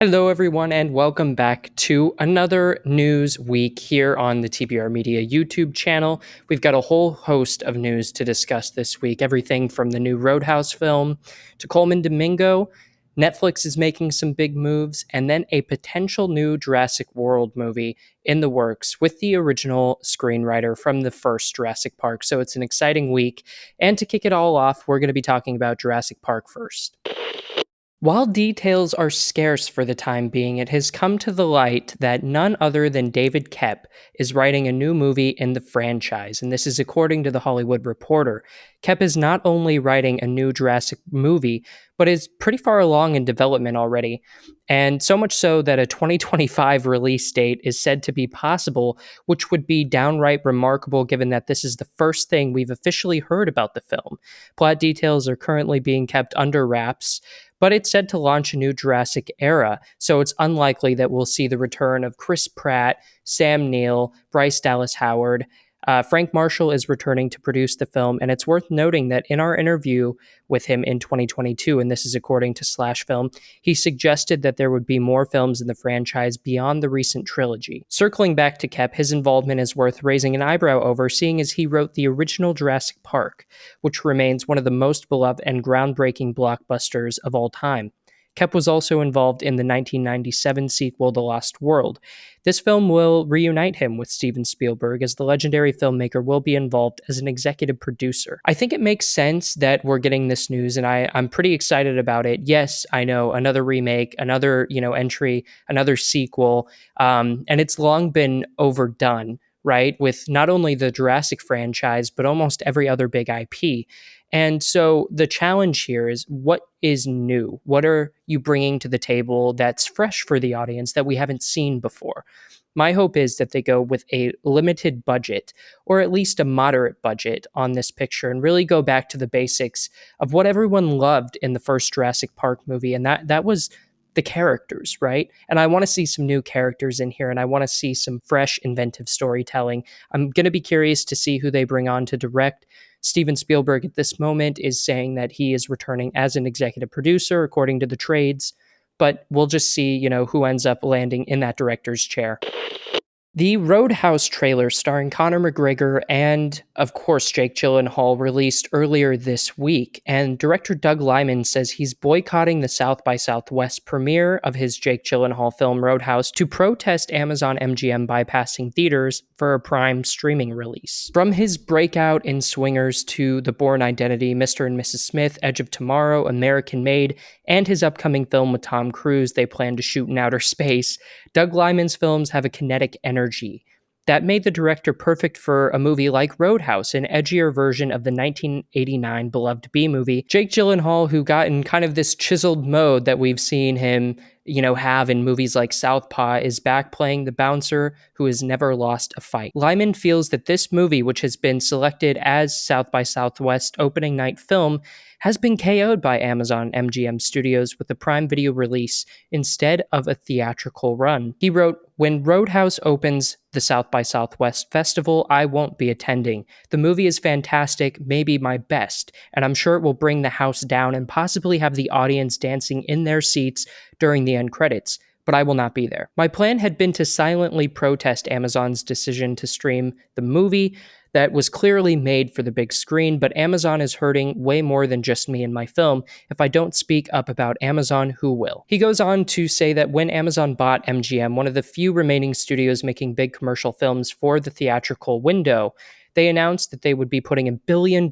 Hello, everyone, and welcome back to another news week here on the TBR Media YouTube channel. We've got a whole host of news to discuss this week, everything from the new Roadhouse film to Colman Domingo. Netflix is making some big moves, and then a potential new Jurassic World movie in the works with the original screenwriter from the first Jurassic Park. So it's an exciting week. And to kick it all off, we're going to be talking about Jurassic Park first. While details are scarce for the time being, it has come to the light that none other than David Koepp is writing a new movie in the franchise, and this is according to The Hollywood Reporter. Koepp is not only writing a new Jurassic movie, but is pretty far along in development already, and so much so that a 2025 release date is said to be possible, which would be downright remarkable given that this is the first thing we've officially heard about the film. Plot details are currently being kept under wraps, but it's said to launch a new Jurassic era, so it's unlikely that we'll see the return of Chris Pratt, Sam Neill, Bryce Dallas Howard. Frank Marshall is returning to produce the film, and it's worth noting that in our interview with him in 2022, and this is according to Slash Film, he suggested that there would be more films in the franchise beyond the recent trilogy. Circling back to Koepp, his involvement is worth raising an eyebrow over, seeing as he wrote the original Jurassic Park, which remains one of the most beloved and groundbreaking blockbusters of all time. Koepp was also involved in the 1997 sequel, The Lost World. This film will reunite him with Steven Spielberg, as the legendary filmmaker will be involved as an executive producer. I think it makes sense that we're getting this news, and I'm pretty excited about it. Yes, I know, another remake, another entry, another sequel, and it's long been overdone, right? With not only the Jurassic franchise, but almost every other big IP. And so the challenge here is, what is new? What are you bringing to the table that's fresh for the audience that we haven't seen before? My hope is that they go with a limited budget, or at least a moderate budget, on this picture and really go back to the basics of what everyone loved in the first Jurassic Park movie. And that was the characters, right? And I want to see some new characters in here, and I want to see some fresh, inventive storytelling. I'm going to be curious to see who they bring on to direct. Steven Spielberg at this moment is saying that he is returning as an executive producer, according to the trades, but we'll just see, who ends up landing in that director's chair. The Roadhouse trailer starring Conor McGregor and, of course, Jake Gyllenhaal released earlier this week, and director Doug Liman says he's boycotting the South by Southwest premiere of his Jake Gyllenhaal film Roadhouse to protest Amazon MGM bypassing theaters for a Prime streaming release. From his breakout in Swingers to The Bourne Identity, Mr. and Mrs. Smith, Edge of Tomorrow, American Made, and his upcoming film with Tom Cruise they plan to shoot in outer space, Doug Liman's films have a kinetic energy that made the director perfect for a movie like Roadhouse, an edgier version of the 1989 beloved B-movie. Jake Gyllenhaal, who got in kind of this chiseled mode that we've seen him, have in movies like Southpaw, is back playing the bouncer who has never lost a fight. Liman feels that this movie, which has been selected as South by Southwest opening night film, has been KO'd by Amazon MGM Studios with a Prime Video release instead of a theatrical run. He wrote, "When Roadhouse opens the South by Southwest Festival, I won't be attending. The movie is fantastic, maybe my best, and I'm sure it will bring the house down and possibly have the audience dancing in their seats during the end credits, but I will not be there. My plan had been to silently protest Amazon's decision to stream the movie that was clearly made for the big screen, but Amazon is hurting way more than just me and my film. If I don't speak up about Amazon, who will?" He goes on to say that when Amazon bought MGM, one of the few remaining studios making big commercial films for the theatrical window, they announced that they would be putting $1 billion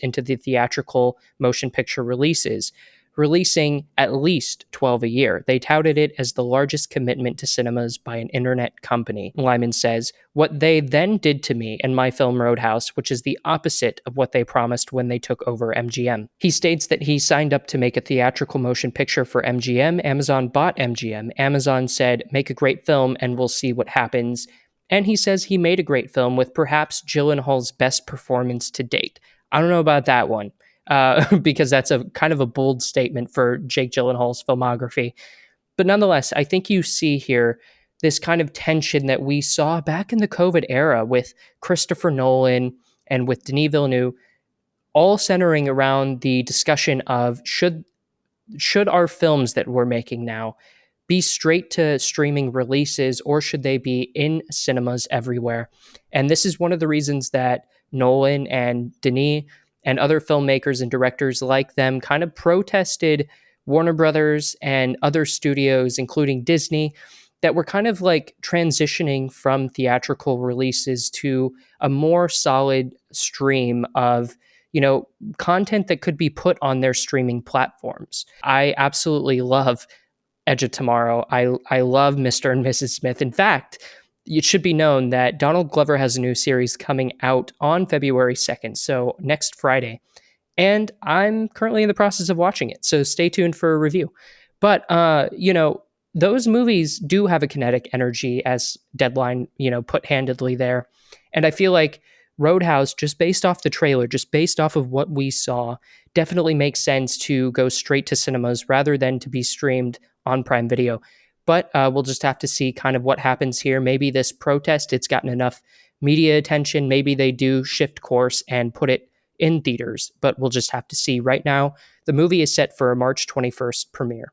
into the theatrical motion picture releases, releasing at least 12 a year. They touted it as the largest commitment to cinemas by an internet company. Liman says, "What they then did to me and my film Roadhouse, which is the opposite of what they promised when they took over MGM." He states that he signed up to make a theatrical motion picture for MGM. Amazon bought MGM. Amazon said, "Make a great film and we'll see what happens." And he says he made a great film with perhaps Gyllenhaal's best performance to date. I don't know about that one. Because that's a kind of a bold statement for Jake Gyllenhaal's filmography. But nonetheless, I think you see here this kind of tension that we saw back in the COVID era with Christopher Nolan and with Denis Villeneuve, all centering around the discussion of should our films that we're making now be straight to streaming releases, or should they be in cinemas everywhere? And this is one of the reasons that Nolan and Denis and other filmmakers and directors like them kind of protested Warner Brothers and other studios, including Disney, that were kind of like transitioning from theatrical releases to a more solid stream of, you know, content that could be put on their streaming platforms. I absolutely love Edge of Tomorrow. I love Mr. and Mrs. Smith. In fact, it should be known that Donald Glover has a new series coming out on February 2nd, so next Friday. And I'm currently in the process of watching it, so stay tuned for a review. But those movies do have a kinetic energy, as Deadline, put handedly there. And I feel like Roadhouse, just based off the trailer, just based off of what we saw, definitely makes sense to go straight to cinemas rather than to be streamed on Prime Video. But we'll just have to see kind of what happens here. Maybe this protest, it's gotten enough media attention. Maybe they do shift course and put it in theaters, but we'll just have to see. Right now, the movie is set for a March 21st premiere.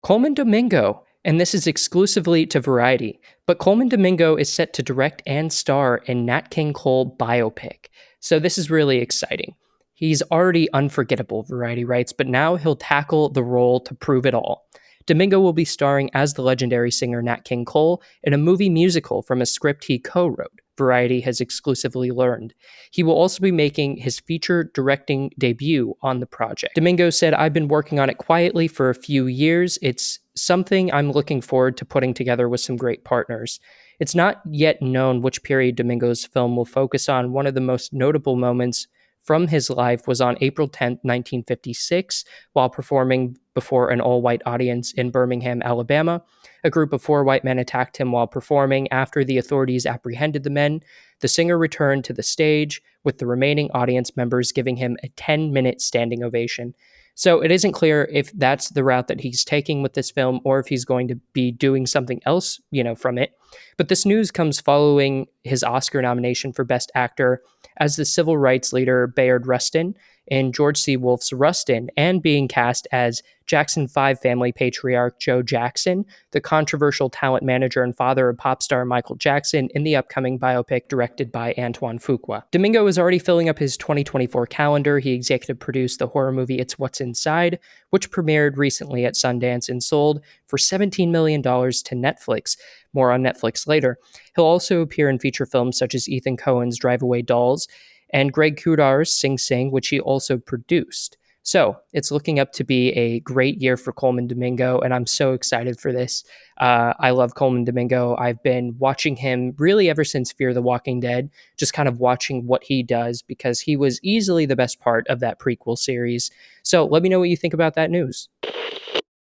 Colman Domingo, and this is exclusively to Variety, but Colman Domingo is set to direct and star in Nat King Cole Biopic. So this is really exciting. He's already unforgettable, Variety writes, but now he'll tackle the role to prove it all. Domingo will be starring as the legendary singer Nat King Cole in a movie musical from a script he co-wrote, Variety has exclusively learned. He will also be making his feature directing debut on the project. Domingo said, "I've been working on it quietly for a few years. It's something I'm looking forward to putting together with some great partners." It's not yet known which period Domingo's film will focus on. One of the most notable moments from his life was on April 10th, 1956, while performing before an all-white audience in Birmingham, Alabama. A group of 4 white men attacked him while performing. After the authorities apprehended the men, the singer returned to the stage, with the remaining audience members giving him a 10-minute standing ovation. So it isn't clear if that's the route that he's taking with this film or if he's going to be doing something else, from it. But this news comes following his Oscar nomination for Best Actor as the civil rights leader Bayard Rustin in George C. Wolfe's Rustin, and being cast as Jackson 5 family patriarch Joe Jackson, the controversial talent manager and father of pop star Michael Jackson, in the upcoming biopic directed by Antoine Fuqua. Domingo is already filling up his 2024 calendar. He executive produced the horror movie It's What's Inside, which premiered recently at Sundance and sold for $17 million to Netflix. More on Netflix later. He'll also appear in feature films such as Ethan Coen's Drive Away Dolls and Greg Kudar's Sing Sing, which he also produced. So it's looking up to be a great year for Colman Domingo, and I'm so excited for this. I love Colman Domingo. I've been watching him really ever since Fear the Walking Dead, just kind of watching what he does, because he was easily the best part of that prequel series. So let me know what you think about that news.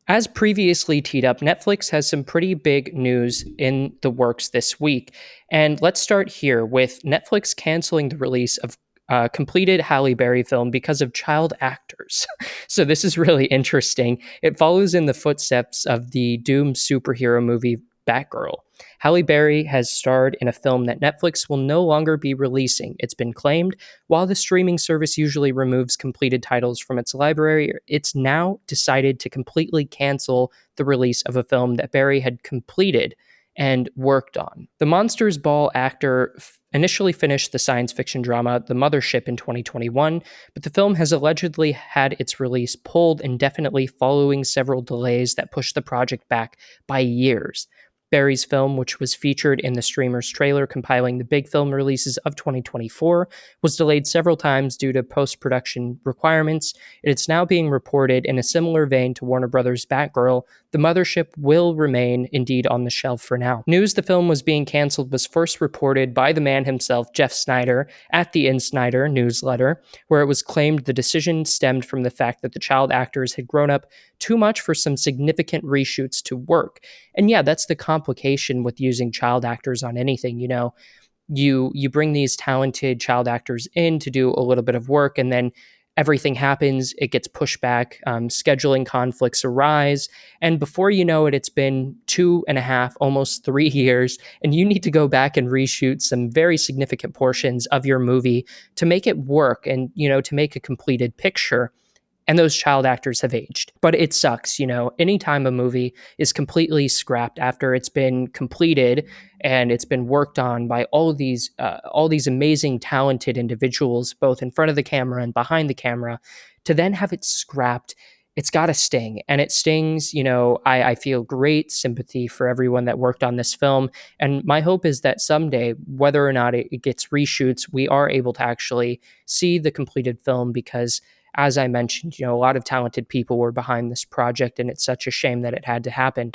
As previously teed up, Netflix has some pretty big news in the works this week. And let's start here with Netflix canceling the release of a completed Halle Berry film because of child actors. So this is really interesting. It follows in the footsteps of the doomed superhero movie Batgirl. Halle Berry has starred in a film that Netflix will no longer be releasing. It's been claimed, while the streaming service usually removes completed titles from its library, it's now decided to completely cancel the release of a film that Berry had completed and worked on. The Monsters Ball actor initially finished the science fiction drama The Mothership in 2021, but the film has allegedly had its release pulled indefinitely following several delays that pushed the project back by years. Berry's film, which was featured in the streamer's trailer compiling the big film releases of 2024, was delayed several times due to post-production requirements. It's now being reported, in a similar vein to Warner Brothers' Batgirl, The Mothership will remain indeed on the shelf for now. News the film was being canceled was first reported by the man himself, Jeff Snyder, at the InSnyder newsletter, where it was claimed the decision stemmed from the fact that the child actors had grown up too much for some significant reshoots to work. And yeah, that's the complication with using child actors on anything. You bring these talented child actors in to do a little bit of work, and then everything happens, it gets pushed back, scheduling conflicts arise, and before you know it, it's been 2.5, almost 3 years, and you need to go back and reshoot some very significant portions of your movie to make it work and, to make a completed picture. and those child actors have aged. But it sucks, anytime a movie is completely scrapped after it's been completed and it's been worked on by all these amazing, talented individuals, both in front of the camera and behind the camera, to then have it scrapped. It's got to sting, and it stings. I feel great sympathy for everyone that worked on this film, and my hope is that someday, whether or not it gets reshoots, we are able to actually see the completed film, because as I mentioned, a lot of talented people were behind this project, and it's such a shame that it had to happen.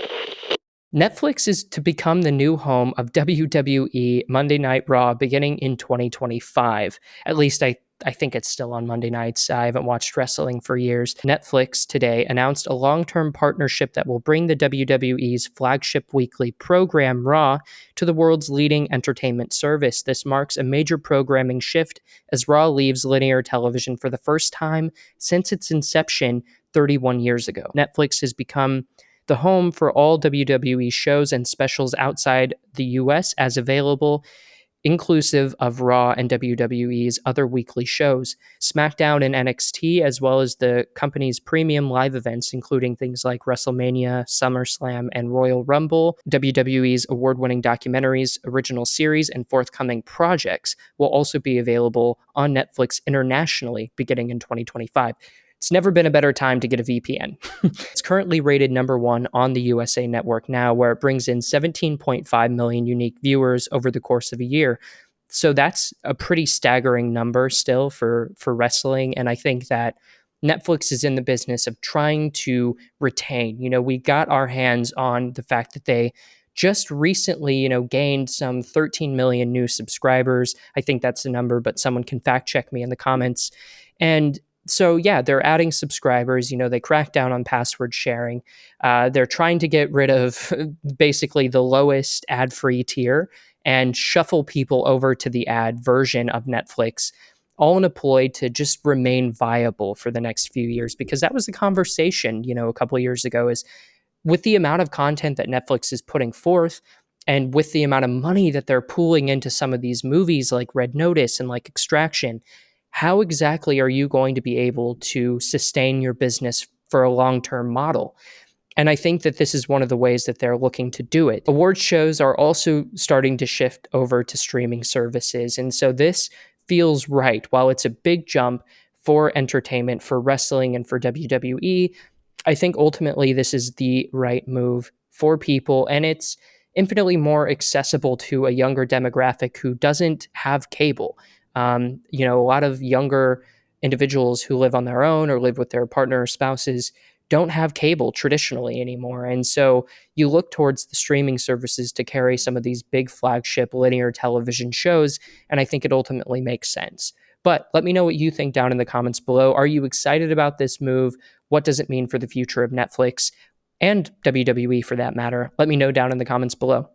Netflix is to become the new home of WWE Monday Night Raw beginning in 2025. At least I think it's still on Monday nights. I haven't watched wrestling for years. Netflix today announced a long-term partnership that will bring the WWE's flagship weekly program, Raw, to the world's leading entertainment service. This marks a major programming shift as Raw leaves linear television for the first time since its inception 31 years ago. Netflix has become the home for all WWE shows and specials outside the US as available, inclusive of Raw and WWE's other weekly shows, SmackDown and NXT, as well as the company's premium live events, including things like WrestleMania, SummerSlam, and Royal Rumble. WWE's award-winning documentaries, original series, and forthcoming projects will also be available on Netflix internationally beginning in 2025. It's never been a better time to get a VPN. It's currently rated number 1 on the USA Network now, where it brings in 17.5 million unique viewers over the course of a year. So that's a pretty staggering number still for wrestling. And I think that Netflix is in the business of trying to retain. We got our hands on the fact that they just recently, gained some 13 million new subscribers. I think that's the number, but someone can fact check me in the comments. And so, yeah, they're adding subscribers. They crack down on password sharing. They're trying to get rid of basically the lowest ad-free tier and shuffle people over to the ad version of Netflix, all in a ploy to just remain viable for the next few years. Because that was the conversation, a couple of years ago, is with the amount of content that Netflix is putting forth, and with the amount of money that they're pooling into some of these movies like Red Notice and like Extraction, how exactly are you going to be able to sustain your business for a long-term model? And I think that this is one of the ways that they're looking to do it. Award shows are also starting to shift over to streaming services. And so this feels right. While it's a big jump for entertainment, for wrestling, and for WWE, I think ultimately this is the right move for people. And it's infinitely more accessible to a younger demographic who doesn't have cable. A lot of younger individuals who live on their own or live with their partner or spouses don't have cable traditionally anymore. And so you look towards the streaming services to carry some of these big flagship linear television shows, and I think it ultimately makes sense. But let me know what you think down in the comments below. Are you excited about this move? What does it mean for the future of Netflix and WWE for that matter? Let me know down in the comments below.